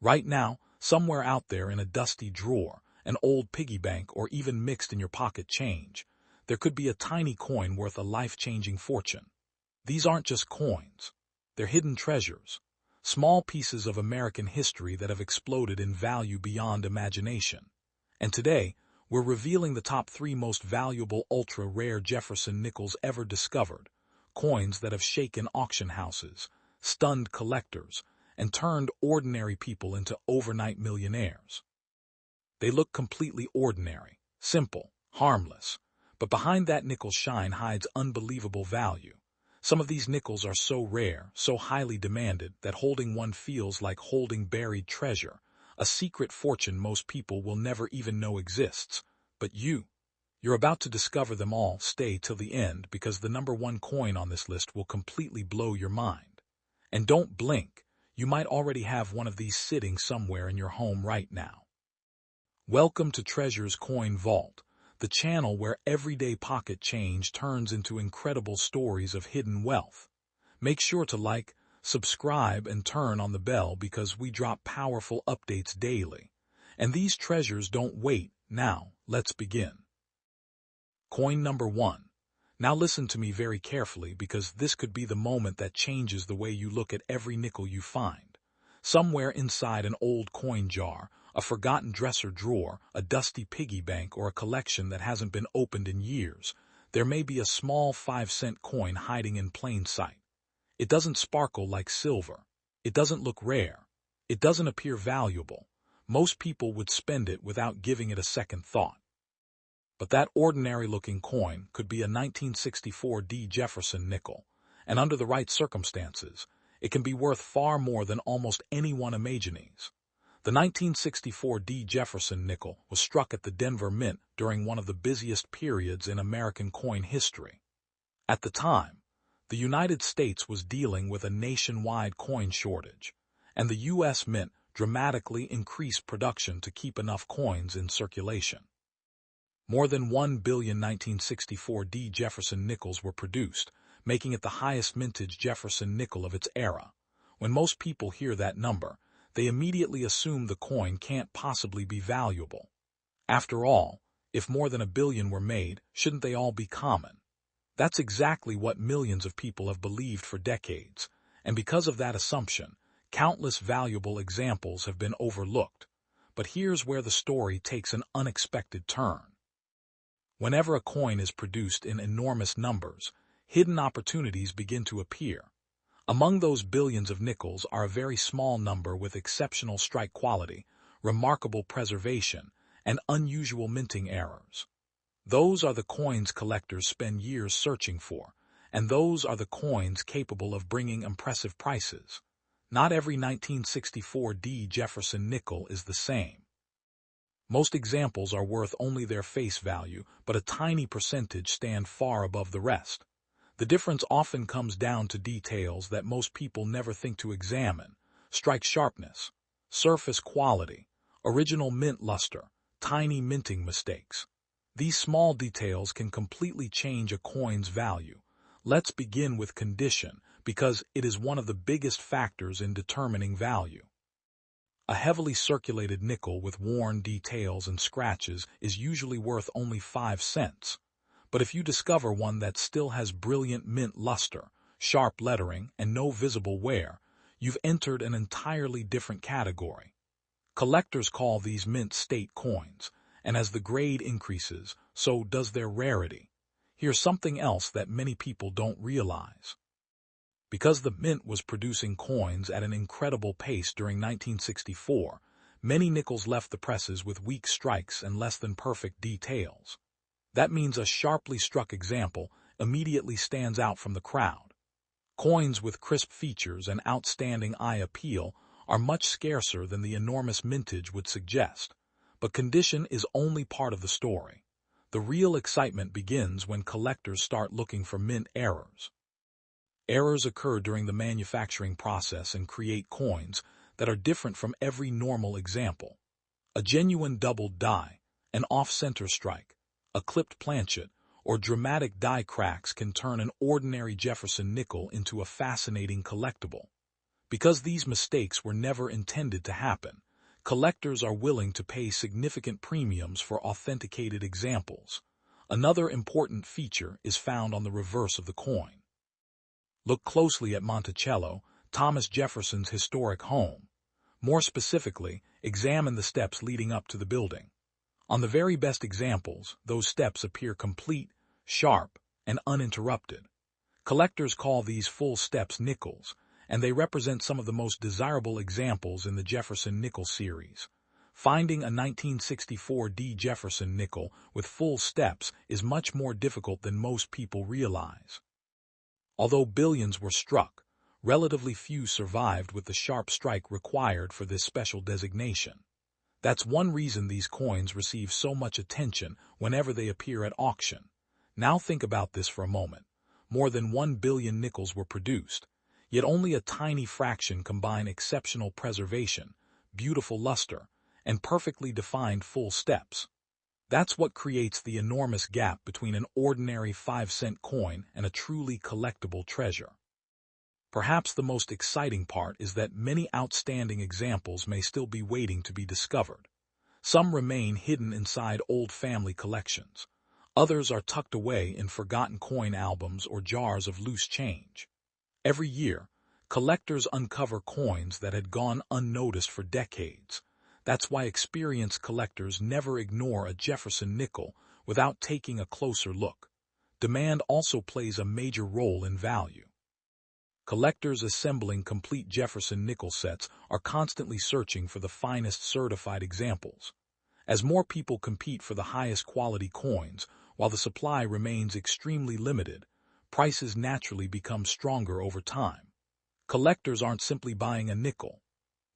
Right now, somewhere out there in a dusty drawer, an old piggy bank, or even mixed in your pocket change, there could be a tiny coin worth a life-changing fortune. These aren't just coins. They're hidden treasures, small pieces of American history that have exploded in value beyond imagination. And today, we're revealing the top 3 most valuable ultra-rare Jefferson Nickels ever discovered, coins that have shaken auction houses, stunned collectors, and turned ordinary people into overnight millionaires. They look completely ordinary, simple, harmless, but behind that nickel shine hides unbelievable value. Some of these nickels are so rare, so highly demanded, that holding one feels like holding buried treasure, a secret fortune most people will never even know exists. But you're about to discover them all. Stay till the end, because the number 1 coin on this list will completely blow your mind. And don't blink, you might already have one of these sitting somewhere in your home right now. Welcome to Treasure's Coin Vault, the channel where everyday pocket change turns into incredible stories of hidden wealth. Make sure to like, subscribe, and turn on the bell, because we drop powerful updates daily. And these treasures don't wait. Now, let's begin. Coin number 1. Now listen to me very carefully, because this could be the moment that changes the way you look at every nickel you find. Somewhere inside an old coin jar, a forgotten dresser drawer, a dusty piggy bank, or a collection that hasn't been opened in years, there may be a small 5-cent coin hiding in plain sight. It doesn't sparkle like silver. It doesn't look rare. It doesn't appear valuable. Most people would spend it without giving it a second thought. But that ordinary-looking coin could be a 1964 Jefferson Nickel, and under the right circumstances, it can be worth far more than almost anyone imagines. The 1964 Jefferson Nickel was struck at the Denver Mint during one of the busiest periods in American coin history. At the time, the United States was dealing with a nationwide coin shortage, and the U.S. Mint dramatically increased production to keep enough coins in circulation. More than 1 billion 1964 Jefferson Nickels were produced, making it the highest mintage Jefferson Nickel of its era. When most people hear that number, they immediately assume the coin can't possibly be valuable. After all, if more than 1 billion were made, shouldn't they all be common? That's exactly what millions of people have believed for decades, and because of that assumption, countless valuable examples have been overlooked. But here's where the story takes an unexpected turn. Whenever a coin is produced in enormous numbers, hidden opportunities begin to appear. Among those billions of nickels are a very small number with exceptional strike quality, remarkable preservation, and unusual minting errors. Those are the coins collectors spend years searching for, and those are the coins capable of bringing impressive prices. Not every 1964 Jefferson Nickel is the same. Most examples are worth only their face value, but a tiny percentage stand far above the rest. The difference often comes down to details that most people never think to examine: strike sharpness, surface quality, original mint luster, tiny minting mistakes. These small details can completely change a coin's value. Let's begin with condition, because it is one of the biggest factors in determining value. A heavily circulated nickel with worn details and scratches is usually worth only 5 cents. But if you discover one that still has brilliant mint luster, sharp lettering, and no visible wear, you've entered an entirely different category. Collectors call these mint state coins, and as the grade increases, so does their rarity. Here's something else that many people don't realize. Because the mint was producing coins at an incredible pace during 1964, many nickels left the presses with weak strikes and less than perfect details. That means a sharply struck example immediately stands out from the crowd. Coins with crisp features and outstanding eye appeal are much scarcer than the enormous mintage would suggest. But condition is only part of the story. The real excitement begins when collectors start looking for mint errors. Errors occur during the manufacturing process and create coins that are different from every normal example. A genuine doubled die, an off-center strike, a clipped planchet, or dramatic die cracks can turn an ordinary Jefferson nickel into a fascinating collectible. Because these mistakes were never intended to happen, collectors are willing to pay significant premiums for authenticated examples. Another important feature is found on the reverse of the coin. Look closely at Monticello, Thomas Jefferson's historic home. More specifically, examine the steps leading up to the building. On the very best examples, those steps appear complete, sharp, and uninterrupted. Collectors call these full steps nickels, and they represent some of the most desirable examples in the Jefferson Nickel series. Finding a 1964 Jefferson Nickel with full steps is much more difficult than most people realize. Although billions were struck, relatively few survived with the sharp strike required for this special designation. That's one reason these coins receive so much attention whenever they appear at auction. Now think about this for a moment. More than 1 billion nickels were produced, yet only a tiny fraction combine exceptional preservation, beautiful luster, and perfectly defined full steps. That's what creates the enormous gap between an ordinary 5-cent coin and a truly collectible treasure. Perhaps the most exciting part is that many outstanding examples may still be waiting to be discovered. Some remain hidden inside old family collections. Others are tucked away in forgotten coin albums or jars of loose change. Every year, collectors uncover coins that had gone unnoticed for decades. That's why experienced collectors never ignore a Jefferson nickel without taking a closer look. Demand also plays a major role in value. Collectors assembling complete Jefferson nickel sets are constantly searching for the finest certified examples. As more people compete for the highest quality coins, while the supply remains extremely limited, prices naturally become stronger over time. Collectors aren't simply buying a nickel.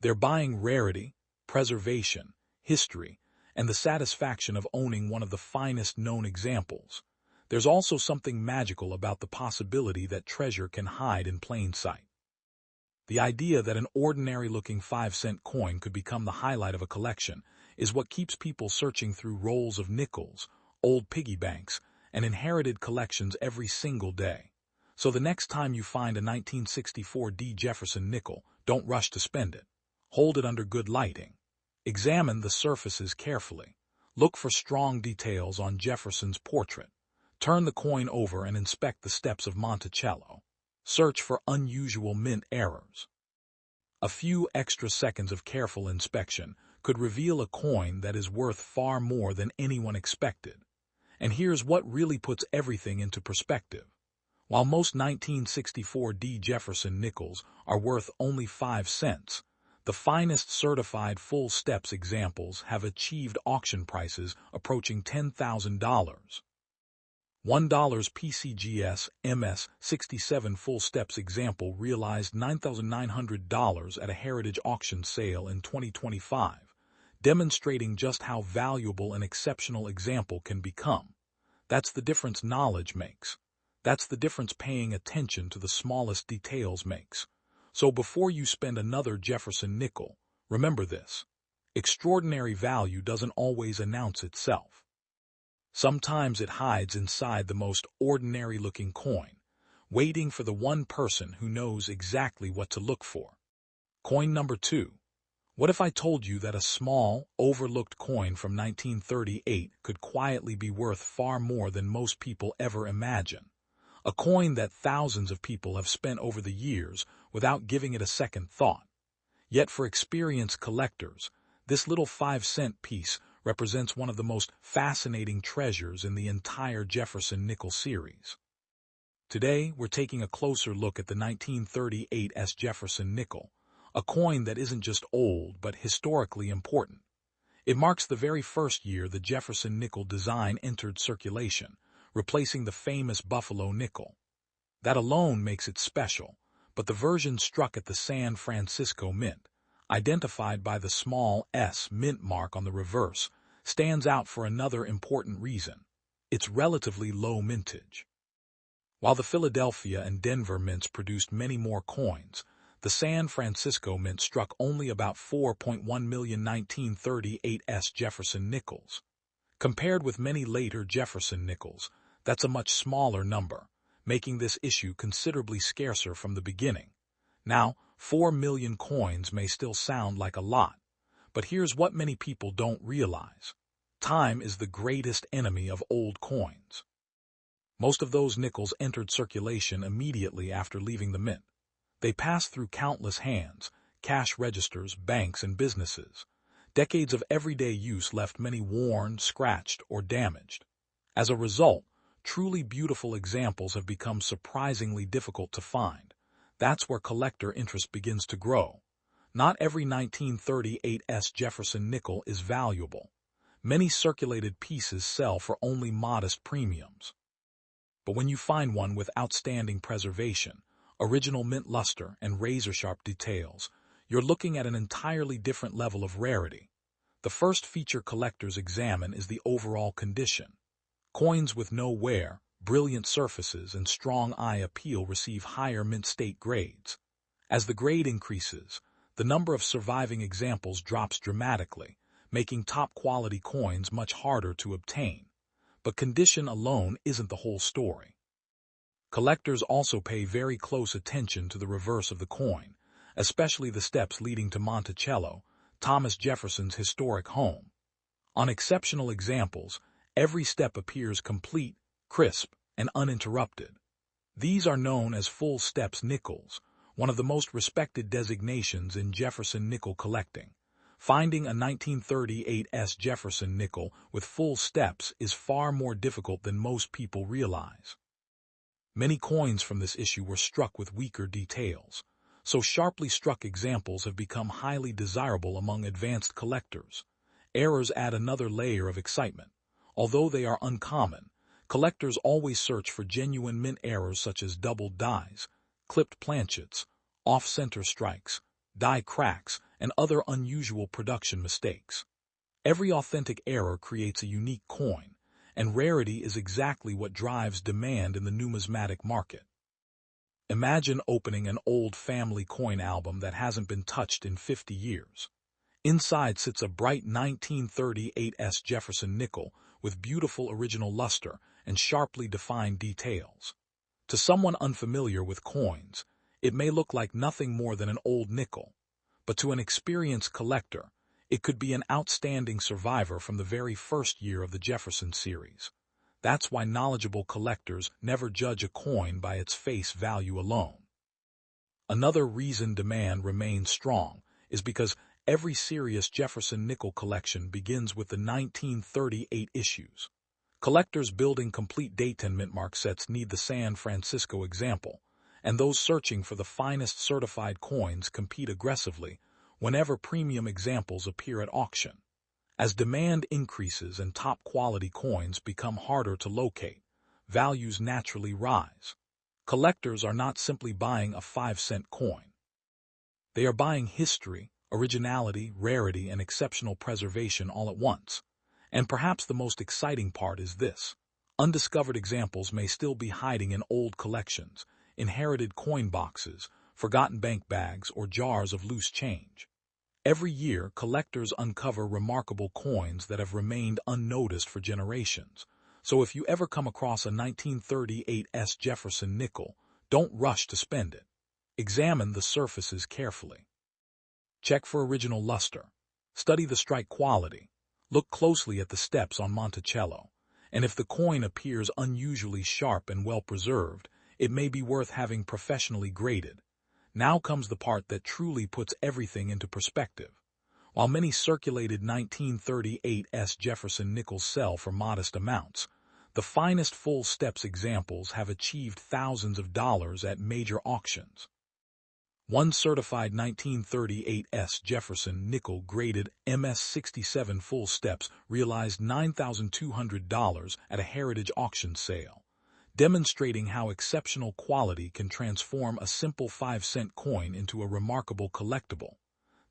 They're buying rarity, preservation, history, and the satisfaction of owning one of the finest known examples. There's also something magical about the possibility that treasure can hide in plain sight. The idea that an ordinary-looking 5-cent coin could become the highlight of a collection is what keeps people searching through rolls of nickels, old piggy banks, and inherited collections every single day. So the next time you find a 1964 Jefferson nickel, don't rush to spend it. Hold it under good lighting. Examine the surfaces carefully. Look for strong details on Jefferson's portrait. Turn the coin over and inspect the steps of Monticello. Search for unusual mint errors. A few extra seconds of careful inspection could reveal a coin that is worth far more than anyone expected. And here's what really puts everything into perspective. While most 1964 Jefferson nickels are worth only 5 cents, the finest certified full steps examples have achieved auction prices approaching $10,000. $1 PCGS MS 67 full steps example realized $9,900 at a heritage auction sale in 2025, demonstrating just how valuable an exceptional example can become. That's the difference knowledge makes. That's the difference paying attention to the smallest details makes. So before you spend another Jefferson nickel, remember this. Extraordinary value doesn't always announce itself. Sometimes it hides inside the most ordinary-looking coin, waiting for the one person who knows exactly what to look for. Coin number 2. What if I told you that a small, overlooked coin from 1938 could quietly be worth far more than most people ever imagine? A coin that thousands of people have spent over the years without giving it a second thought. Yet for experienced collectors, this little 5-cent piece represents one of the most fascinating treasures in the entire Jefferson Nickel series. Today, we're taking a closer look at the 1938 Jefferson Nickel, a coin that isn't just old but historically important. It marks the very first year the Jefferson Nickel design entered circulation, replacing the famous Buffalo nickel. That alone makes it special, but the version struck at the San Francisco Mint, identified by the small S mint mark on the reverse, stands out for another important reason: its relatively low mintage. While the Philadelphia and Denver mints produced many more coins, the San Francisco Mint struck only about 4.1 million 1938 Jefferson nickels. Compared with many later Jefferson nickels, that's a much smaller number, making this issue considerably scarcer from the beginning. Now, 4 million coins may still sound like a lot, but here's what many people don't realize. Time is the greatest enemy of old coins. Most of those nickels entered circulation immediately after leaving the mint. They passed through countless hands, cash registers, banks, and businesses. Decades of everyday use left many worn, scratched, or damaged. As a result, truly beautiful examples have become surprisingly difficult to find. That's where collector interest begins to grow. Not every 1938's Jefferson nickel is valuable. Many circulated pieces sell for only modest premiums. But when you find one with outstanding preservation, original mint luster, and razor-sharp details, you're looking at an entirely different level of rarity. The first feature collectors examine is the overall condition. Coins with no wear, brilliant surfaces, and strong eye appeal receive higher mint state grades. As the grade increases, the number of surviving examples drops dramatically, making top-quality coins much harder to obtain. But condition alone isn't the whole story. Collectors also pay very close attention to the reverse of the coin, especially the steps leading to Monticello, Thomas Jefferson's historic home. On exceptional examples, every step appears complete, crisp, and uninterrupted. These are known as full steps nickels, one of the most respected designations in Jefferson nickel collecting. Finding a 1938's Jefferson nickel with full steps is far more difficult than most people realize. Many coins from this issue were struck with weaker details, so sharply struck examples have become highly desirable among advanced collectors. Errors add another layer of excitement. Although they are uncommon, collectors always search for genuine mint errors such as doubled dies, clipped planchets, off-center strikes, die cracks, and other unusual production mistakes. Every authentic error creates a unique coin, and rarity is exactly what drives demand in the numismatic market. Imagine opening an old family coin album that hasn't been touched in 50 years. Inside sits a bright 1938's Jefferson nickel with beautiful original luster and sharply defined details. To someone unfamiliar with coins, it may look like nothing more than an old nickel, but to an experienced collector, it could be an outstanding survivor from the very first year of the Jefferson series. That's why knowledgeable collectors never judge a coin by its face value alone. Another reason demand remains strong is because every serious Jefferson nickel collection begins with the 1938 issues. Collectors building complete Dayton mint mark sets need the San Francisco example, and those searching for the finest certified coins compete aggressively whenever premium examples appear at auction. As demand increases and top-quality coins become harder to locate, values naturally rise. Collectors are not simply buying a 5-cent coin. They are buying history, originality, rarity, and exceptional preservation all at once. And perhaps the most exciting part is this. Undiscovered examples may still be hiding in old collections, inherited coin boxes, forgotten bank bags, or jars of loose change. Every year, collectors uncover remarkable coins that have remained unnoticed for generations. So if you ever come across a 1938's Jefferson nickel, don't rush to spend it. Examine the surfaces carefully. Check for original luster. Study the strike quality. Look closely at the steps on Monticello. And if the coin appears unusually sharp and well-preserved, it may be worth having professionally graded. Now comes the part that truly puts everything into perspective. While many circulated 1938's Jefferson nickels sell for modest amounts, the finest full steps examples have achieved thousands of dollars at major auctions. One certified 1938's Jefferson nickel graded MS-67 full steps realized $9,200 at a heritage auction sale, demonstrating how exceptional quality can transform a simple 5-cent coin into a remarkable collectible.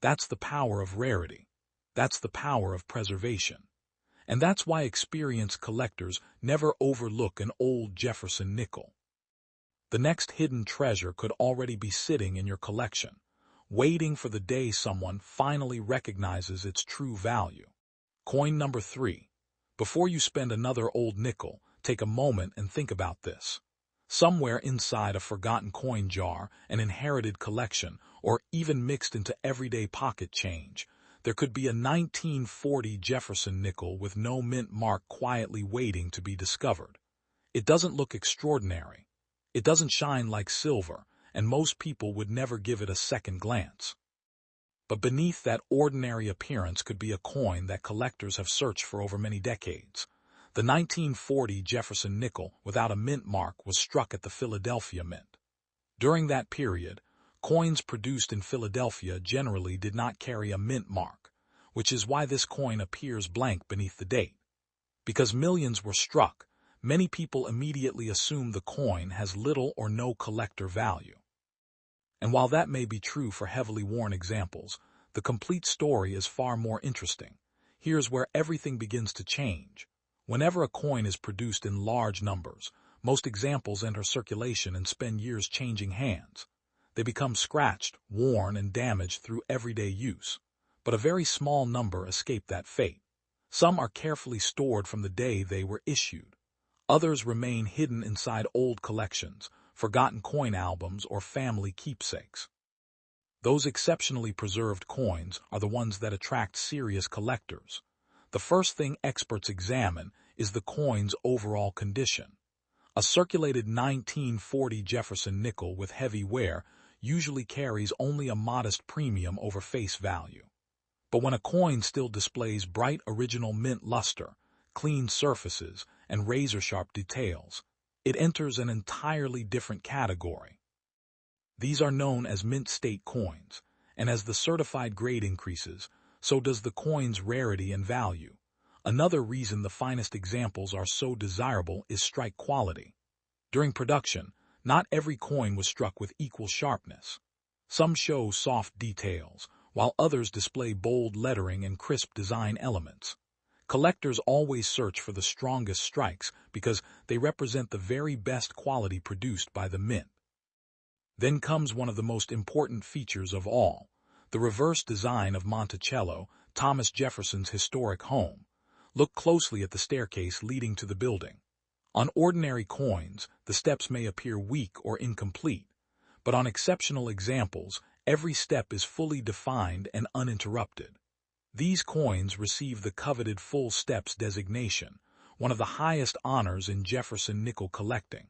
That's the power of rarity. That's the power of preservation. And that's why experienced collectors never overlook an old Jefferson nickel. The next hidden treasure could already be sitting in your collection, waiting for the day someone finally recognizes its true value. Coin number 3. Before you spend another old nickel, take a moment and think about this. somewhere inside a forgotten coin jar, an inherited collection, or even mixed into everyday pocket change. There could be a 1940 Jefferson nickel with no mint mark quietly waiting to be discovered. It doesn't look extraordinary. It doesn't shine like silver, and most people would never give it a second glance. But beneath that ordinary appearance could be a coin that collectors have searched for over many decades. The 1940 Jefferson nickel without a mint mark was struck at the Philadelphia Mint. During that period, coins produced in Philadelphia generally did not carry a mint mark, which is why this coin appears blank beneath the date. Because millions were struck, many people immediately assume the coin has little or no collector value. And while that may be true for heavily worn examples, the complete story is far more interesting. Here's where everything begins to change. Whenever a coin is produced in large numbers, most examples enter circulation and spend years changing hands. They become scratched, worn, and damaged through everyday use. But a very small number escape that fate. Some are carefully stored from the day they were issued. Others remain hidden inside old collections, forgotten coin albums, or family keepsakes. Those exceptionally preserved coins are the ones that attract serious collectors. The first thing experts examine is the coin's overall condition. A circulated 1940 Jefferson nickel with heavy wear usually carries only a modest premium over face value. But when a coin still displays bright original mint luster, clean surfaces, and razor-sharp details, it enters an entirely different category. These are known as mint state coins, and as the certified grade increases, so does the coin's rarity and value. Another reason the finest examples are so desirable is strike quality. During production, not every coin was struck with equal sharpness. Some show soft details, while others display bold lettering and crisp design elements. Collectors always search for the strongest strikes because they represent the very best quality produced by the mint. Then comes one of the most important features of all, the reverse design of Monticello, Thomas Jefferson's historic home. Look closely at the staircase leading to the building. On ordinary coins, the steps may appear weak or incomplete, but on exceptional examples, every step is fully defined and uninterrupted. These coins receive the coveted full steps designation, one of the highest honors in Jefferson nickel collecting.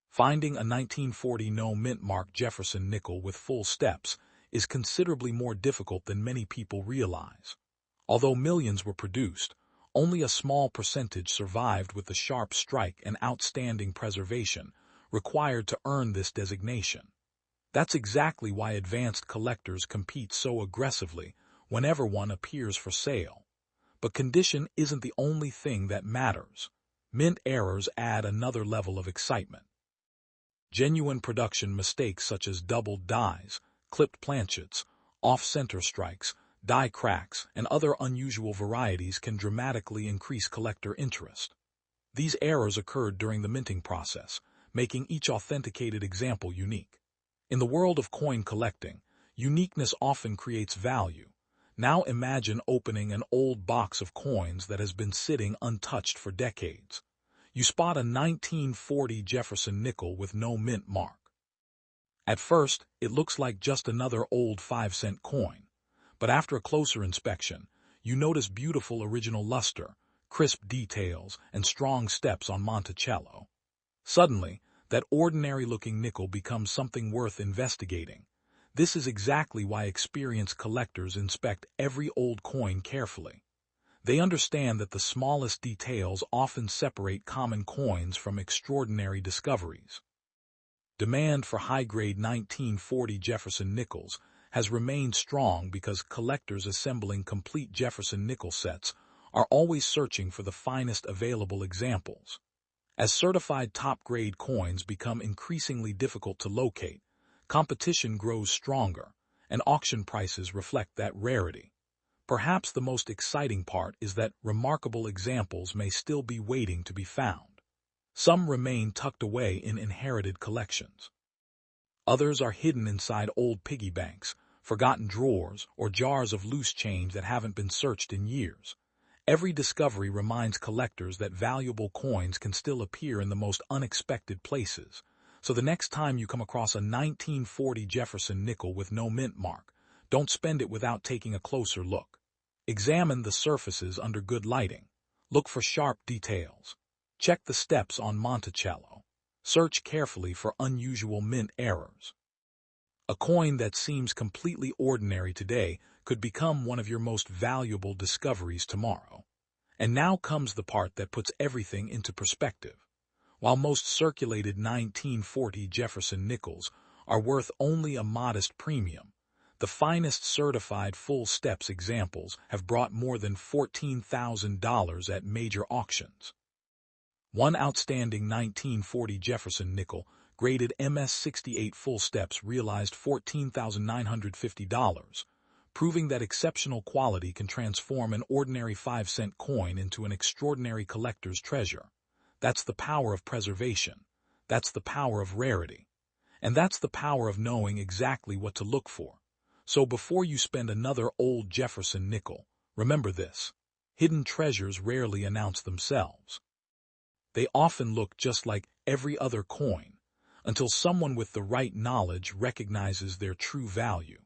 Finding a 1940 no mint mark Jefferson nickel with full steps is considerably more difficult than many people realize. Although millions were produced, only a small percentage survived with the sharp strike and outstanding preservation required to earn this designation. That's exactly why advanced collectors compete so aggressively whenever one appears for sale. But condition isn't the only thing that matters. Mint errors add another level of excitement. Genuine production mistakes such as doubled dies, clipped planchets, off-center strikes, die cracks, and other unusual varieties can dramatically increase collector interest. These errors occurred during the minting process, making each authenticated example unique. In the world of coin collecting, uniqueness often creates value. Now imagine opening an old box of coins that has been sitting untouched for decades. You spot a 1940 Jefferson nickel with no mint mark. At first, it looks like just another old 5-cent coin. But after a closer inspection, you notice beautiful original luster, crisp details, and strong steps on Monticello. Suddenly, that ordinary-looking nickel becomes something worth investigating. This is exactly why experienced collectors inspect every old coin carefully. They understand that the smallest details often separate common coins from extraordinary discoveries. Demand for high-grade 1940 Jefferson nickels has remained strong because collectors assembling complete Jefferson nickel sets are always searching for the finest available examples. As certified top-grade coins become increasingly difficult to locate, competition grows stronger, and auction prices reflect that rarity. Perhaps the most exciting part is that remarkable examples may still be waiting to be found. Some remain tucked away in inherited collections. Others are hidden inside old piggy banks, forgotten drawers, or jars of loose change that haven't been searched in years. Every discovery reminds collectors that valuable coins can still appear in the most unexpected places. So the next time you come across a 1940 Jefferson nickel with no mint mark, don't spend it without taking a closer look. Examine the surfaces under good lighting. Look for sharp details. Check the steps on Monticello. Search carefully for unusual mint errors. A coin that seems completely ordinary today could become one of your most valuable discoveries tomorrow. And now comes the part that puts everything into perspective. While most circulated 1940 Jefferson Nickels are worth only a modest premium, the finest certified full steps examples have brought more than $14,000 at major auctions. One outstanding 1940 Jefferson nickel, graded MS-68 full steps, realized $14,950, proving that exceptional quality can transform an ordinary 5-cent coin into an extraordinary collector's treasure. That's the power of preservation. That's the power of rarity. And that's the power of knowing exactly what to look for. So before you spend another old Jefferson nickel, remember this: hidden treasures rarely announce themselves. They often look just like every other coin, until someone with the right knowledge recognizes their true value.